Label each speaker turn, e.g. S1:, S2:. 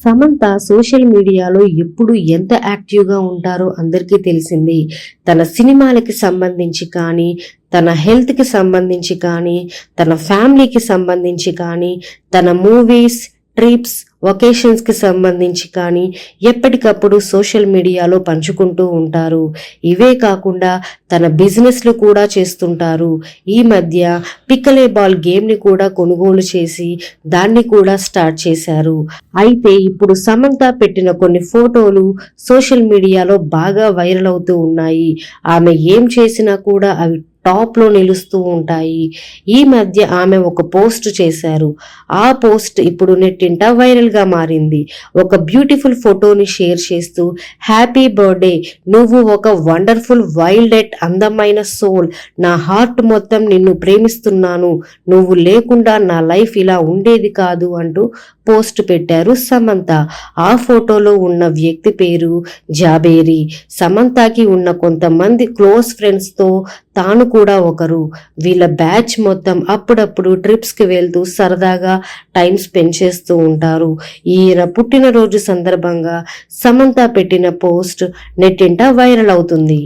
S1: Samantha social మీడియాలో ఎప్పుడు ఎంత యాక్టివ్గా ఉంటారో అందరికీ తెలిసింది. తన సినిమాలకి సంబంధించి కానీ, తన హెల్త్కి సంబంధించి కానీ, తన ఫ్యామిలీకి సంబంధించి కానీ, తన మూవీస్, ట్రిప్స్, ఒకేషన్స్కి సంబంధించి కానీ ఎప్పటికప్పుడు సోషల్ మీడియాలో పంచుకుంటూ ఉంటారు. ఇవే కాకుండా తన బిజినెస్లు కూడా చేస్తుంటారు. ఈ మధ్య పిక్కలే బాల్ గేమ్ని కూడా కొనుగోలు చేసి దాన్ని కూడా స్టార్ట్ చేశారు. అయితే ఇప్పుడు సమంత పెట్టిన కొన్ని ఫోటోలు సోషల్ మీడియాలో బాగా వైరల్ అవుతూ ఉన్నాయి. ఆమె ఏం చేసినా కూడా అవి టాప్లో నిలుస్తూ ఉంటాయి. ఈ మధ్య ఆమె ఒక పోస్ట్ చేశారు. ఆ పోస్ట్ ఇప్పుడు నెట్టింట వైరల్గా మారింది. ఒక బ్యూటిఫుల్ ఫోటోని షేర్ చేస్తూ, హ్యాపీ బర్త్డే, నువ్వు ఒక వండర్ఫుల్ వైల్డెట్ అందమైన సోల్, నా హార్ట్ మొత్తం నిన్ను ప్రేమిస్తున్నాను, నువ్వు లేకుండా నా లైఫ్ ఇలా ఉండేది కాదు అంటూ పోస్ట్ పెట్టారు సమంత. ఆ ఫోటోలో ఉన్న వ్యక్తి పేరు జాబేరి. సమంతకి ఉన్న కొంతమంది క్లోజ్ ఫ్రెండ్స్తో తాను కూడా ఒకరు. వీళ్ళ బ్యాచ్ మొత్తం అప్పుడప్పుడు ట్రిప్స్కి వెళ్తూ సరదాగా టైం స్పెండ్ చేస్తూ ఉంటారు. ఈయన పుట్టినరోజు సందర్భంగా సమంత పెట్టిన పోస్ట్ నెట్టింట వైరల్ అవుతుంది.